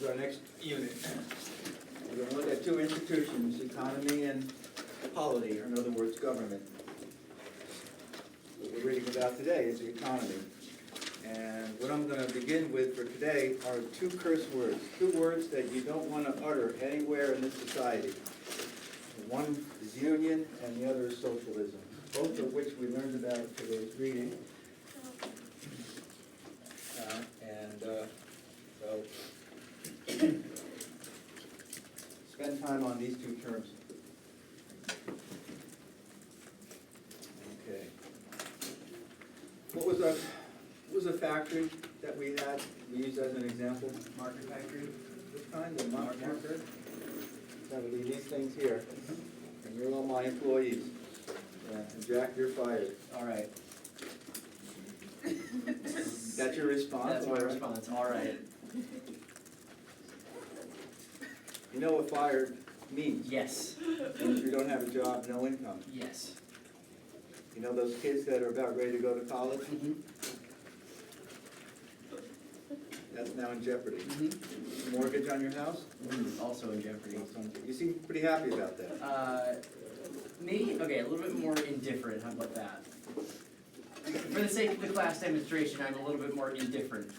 is our next unit. We're going to look at two institutions, economy and polity, or in other words, government. What we're reading about today is the economy. And what I'm going to begin with for today are two curse words, two words that you don't want to utter anywhere in this society. One is union and the other is socialism, both of which we learned about in today's reading. So spend time on these two terms. Okay. What was a factory that we had? We used as an example, marker factory. What kind of marker? That would be these things here. And you're all my employees. Yeah. And Jack, you're fired. All right. That's your response? That's my response. All right. You know what fired means? Yes. Means you don't have a job, no income. Yes. You know those kids that are about ready to go to college? Mm-hmm. That's now in jeopardy. Mm-hmm. Mortgage on your house? Mm-hmm. Also in jeopardy. You seem pretty happy about that. Me? Okay, a little bit more indifferent. How about that? For the sake of the class demonstration, I'm a little bit more indifferent.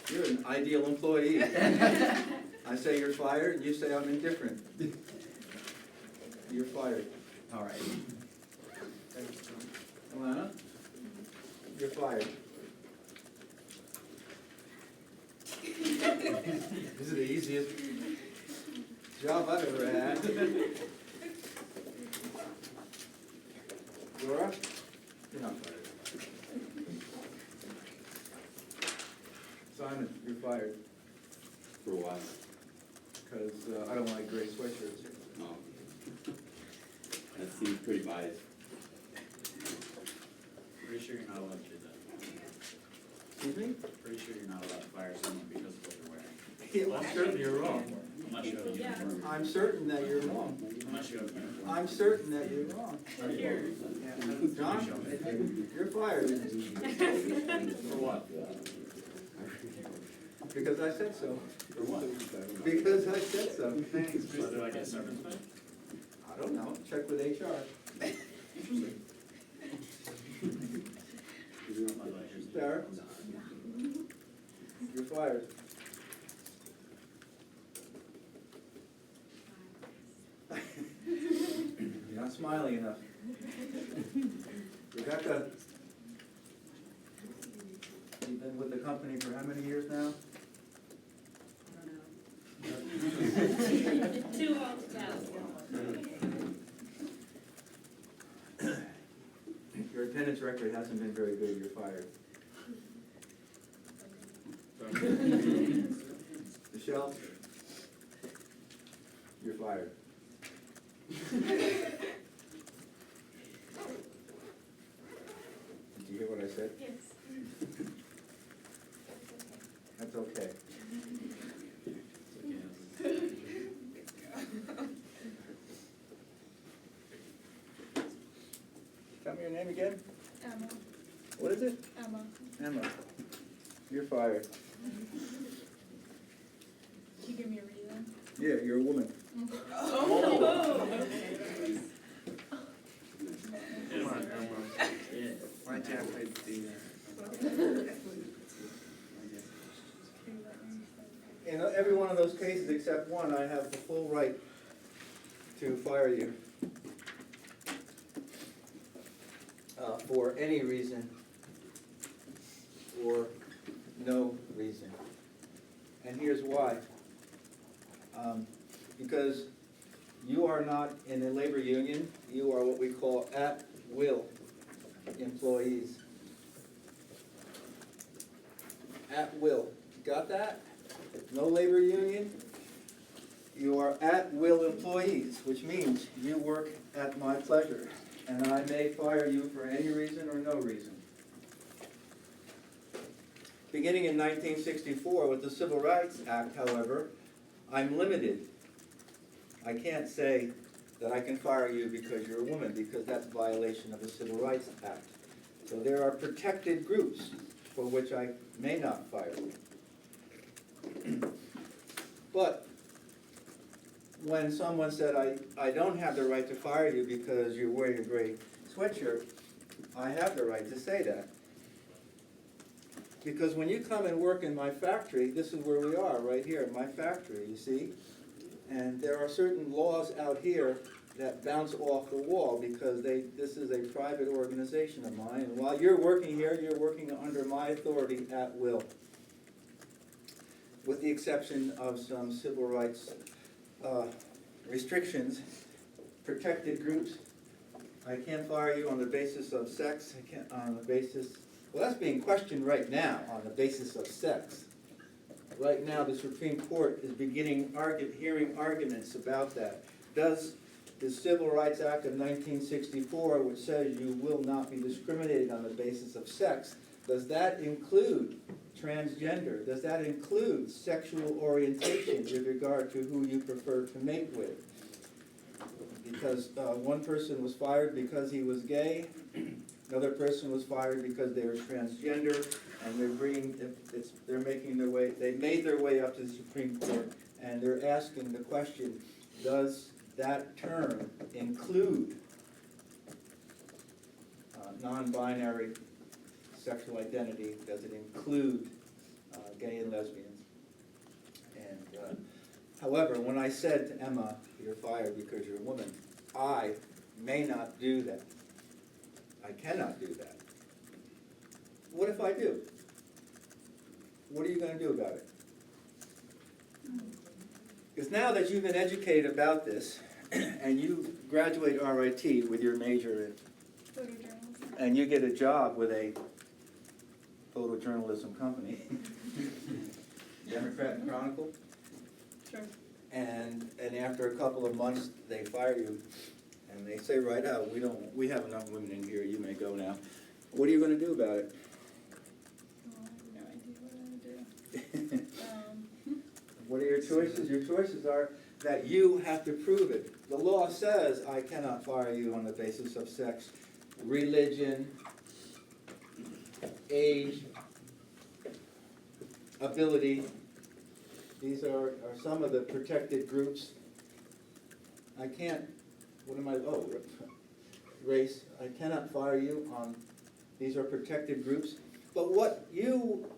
You're an ideal employee. I say you're fired, and you say I'm indifferent. You're fired. All right. Alana? You're fired. This is the easiest job I've ever had. Dora? You're not fired. Simon, you're fired. For a while. Because I don't like gray sweatshirts. No. That seems pretty biased. Pretty sure you're not allowed to do that. Excuse me? Pretty sure you're not allowed to fire someone because of what they're wearing. Yeah, I'm certain you're wrong. Unless you have a uniform. I'm certain that you're wrong. Unless you have a uniform. I'm certain that you're wrong. John, you're fired. For what? Because I said so. For what? Because I said so. Thanks. So do I get severance pay? I don't know. Check with HR. My lectures. Sarah? You're fired. You're not smiling enough. Rebecca, you've been with the company for how many years now? Two altogether. Your attendance record hasn't been very good. You're fired. Michelle, you're fired. Did you hear what I said? Yes. That's okay. Tell me your name again. Emma. What is it? Emma. Emma. You're fired. Can you give me a reason? Yeah, you're a woman. Oh. Right there, in every one of those cases except one, I have the full right to fire you for any reason or no reason. And here's why. Because you are not in a labor union, you are what we call at-will employees. At will. Got that? No labor union. You are at-will employees, which means you work at my pleasure, and I may fire you for any reason or no reason. Beginning in 1964 with the Civil Rights Act, however, I'm limited. I can't say that I can fire you because you're a woman, because that's a violation of the Civil Rights Act. So there are protected groups for which I may not fire you. But when someone said, I don't have the right to fire you because you're wearing a gray sweatshirt, I have the right to say that. Because when you come and work in my factory, this is where we are, right here, in my factory, you see? And there are certain laws out here that bounce off the wall because this is a private organization of mine. And while you're working here, you're working under my authority at will. With the exception of some civil rights restrictions, protected groups. I can't fire you on the basis of sex, I can't, on the basis, well, that's being questioned right now, on the basis of sex. Right now, the Supreme Court is beginning hearing arguments about that. Does the Civil Rights Act of 1964, which says you will not be discriminated on the basis of sex, does that include transgender? Does that include sexual orientation with regard to who you prefer to mate with? Because one person was fired because he was gay, another person was fired because they were transgender, and they're making their way, they made their way up to the Supreme Court, and they're asking the question, does that term include non-binary sexual identity? Does it include gay and lesbians? And however, when I said to Emma, you're fired because you're a woman, I may not do that. I cannot do that. What if I do? What are you going to do about it? Because now that you've been educated about this, and you graduate RIT with your major Photojournalism. and you get a job with a photojournalism company, Democrat and Chronicle, Sure. and after a couple of months, they fire you, and they say right out, we have enough women in here, you may go now. What are you gonna do about it? Well, I have no idea what I would do. What are your choices? Your choices are that you have to prove it. The law says I cannot fire you on the basis of sex, religion, age, ability. These are some of the protected groups. I can't, race. I cannot fire you on, these are protected groups. But what you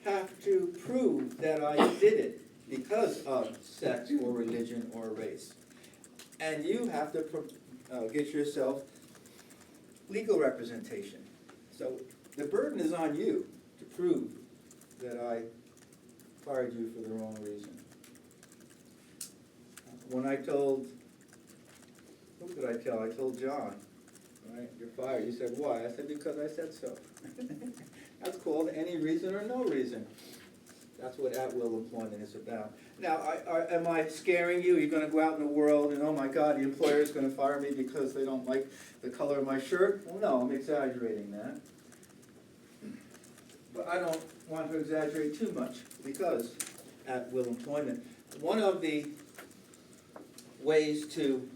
have to prove that I did it because of sex or religion or race. And you have to get yourself legal representation. So the burden is on you to prove that I fired you for the wrong reason. When I told, who did I tell? I told John, right, you're fired. He said, why? I said, because I said so. That's called any reason or no reason. That's what at-will employment is about. Now, am I scaring you? You're going to go out in the world and, oh my God, the employer is going to fire me because they don't like the color of my shirt? Well, no, I'm exaggerating that. But I don't want to exaggerate too much because at-will employment. One of the ways to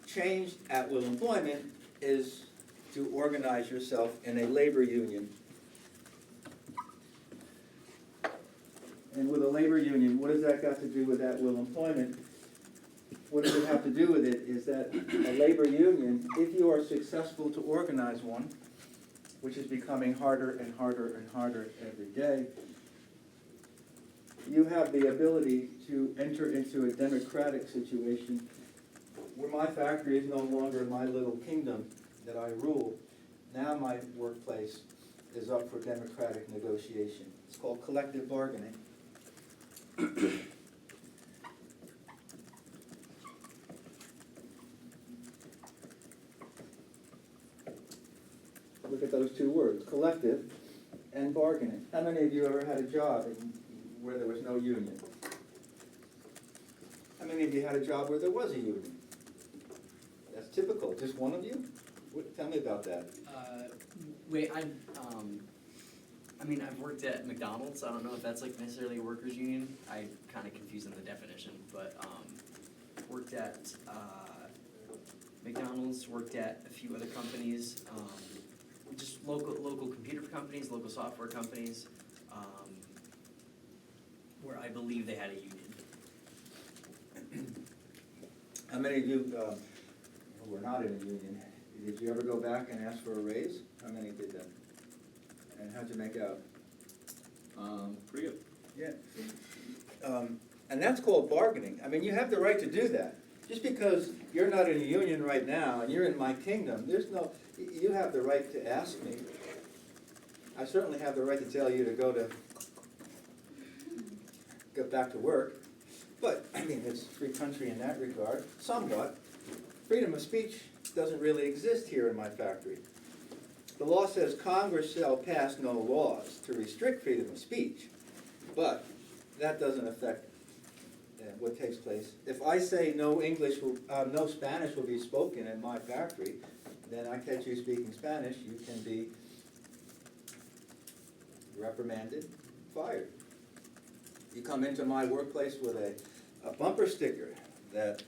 change at-will employment is to organize yourself in a labor union. And with a labor union, what has that got to do with at-will employment? What does it have to do with it is that a labor union, if you are successful to organize one, which is becoming harder and harder and harder every day, you have the ability to enter into a democratic situation where my factory is no longer my little kingdom that I rule. Now my workplace is up for democratic negotiation. It's called collective bargaining. Look at those two words, collective and bargaining. How many of you ever had a job where there was no union? How many of you had a job where there was a union? That's typical. Just one of you? Tell me about that. I've worked at McDonald's. I don't know if that's like necessarily a workers' union. I kind of confused in the definition, but worked at McDonald's. Worked at a few other companies, just local computer companies, local software companies, where I believe they had a union. How many of you, who were not in a union, did you ever go back and ask for a raise? How many did that? And how'd you make out? Pretty good. Yeah. And that's called bargaining. I mean, you have the right to do that. Just because you're not in a union right now and you're in my kingdom, you have the right to ask me. I certainly have the right to tell you to go back to work. But, I mean, it's a free country in that regard, somewhat. Freedom of speech doesn't really exist here in my factory. The law says Congress shall pass no laws to restrict freedom of speech, but that doesn't affect what takes place. If I say no Spanish will be spoken in my factory, then I catch you speaking Spanish, you can be reprimanded, fired. You come into my workplace with a bumper sticker that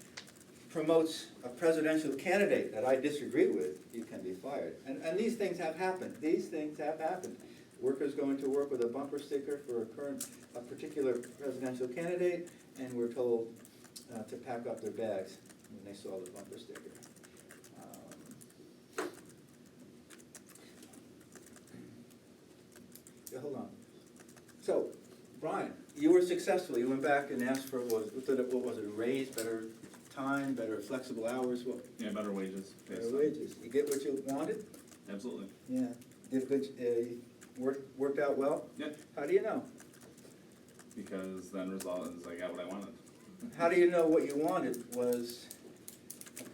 promotes a presidential candidate that I disagree with, you can be fired. And these things have happened. These things have happened. Workers going to work with a bumper sticker for a particular presidential candidate, and we're told to pack up their bags when they saw the bumper sticker. Yeah, hold on. So, Brian, you were successful. You went back and asked for, what was it, a raise, better time, better flexible hours? What? Yeah, better wages. Better wages. You get what you wanted? Absolutely. Yeah. Did good, worked out well? Yeah, How do you know? because the end result is I got what I wanted. How do you know what you wanted was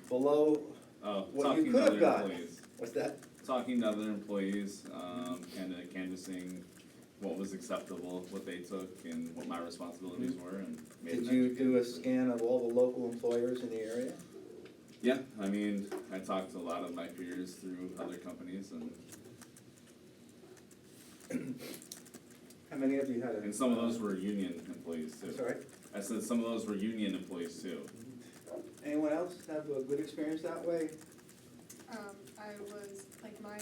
below, Oh, What you talking could to have other got. employees. what's that? Talking to other employees, kind of canvassing what was acceptable, what they took, and what my responsibilities were, and made Did an you educated do a decision. scan of all the local employers in the area? Yeah, I mean, I talked to a lot of my peers through other companies, and How many of you had a? some of those were union employees too. Sorry? I said some of those were union employees too. Anyone else have a good experience that way? I was, like, my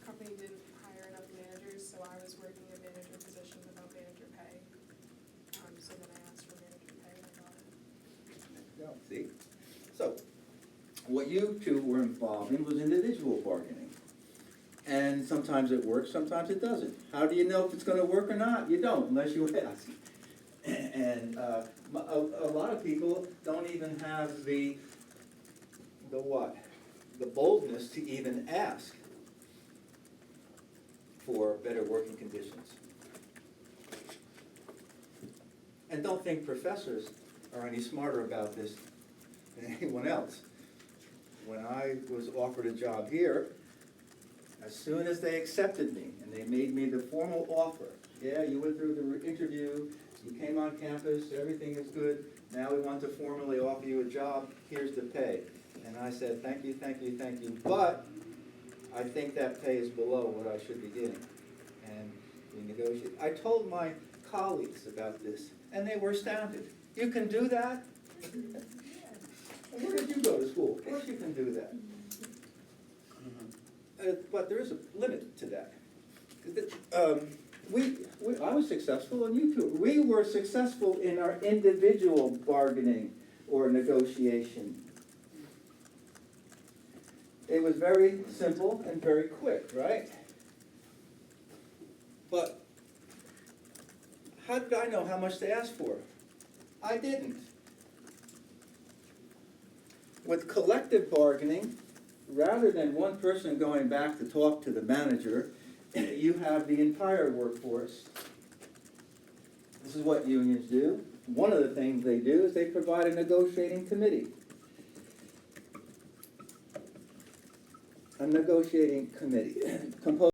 company didn't hire enough managers, so I was working a manager position without manager pay. So then I asked for manager pay and I got it. No, see? So, what you two were involved in was individual bargaining. And sometimes it works, sometimes it doesn't. How do you know if it's gonna work or not? You don't, unless you ask. And a lot of people don't even have the what? The boldness to even ask for better working conditions. And don't think professors are any smarter about this than anyone else. When I was offered a job here, as soon as they accepted me and they made me the formal offer, yeah, you went through the interview, you came on campus, everything is good, now we want to formally offer you a job, here's the pay. And I said, thank you, thank you, thank you, but I think that pay is below what I should be getting. And we negotiated. I told my colleagues about this, and they were astounded. You can do that? Where did you go to school? Of course you can do that. But there is a limit to that. I was successful, and you too. We were successful in our individual bargaining or negotiation. It was very simple and very quick, right? But how did I know how much to ask for? I didn't. With collective bargaining, rather than one person going back to talk to the manager, you have the entire workforce. This is what unions do. One of the things they do is they provide a negotiating committee. A negotiating committee composed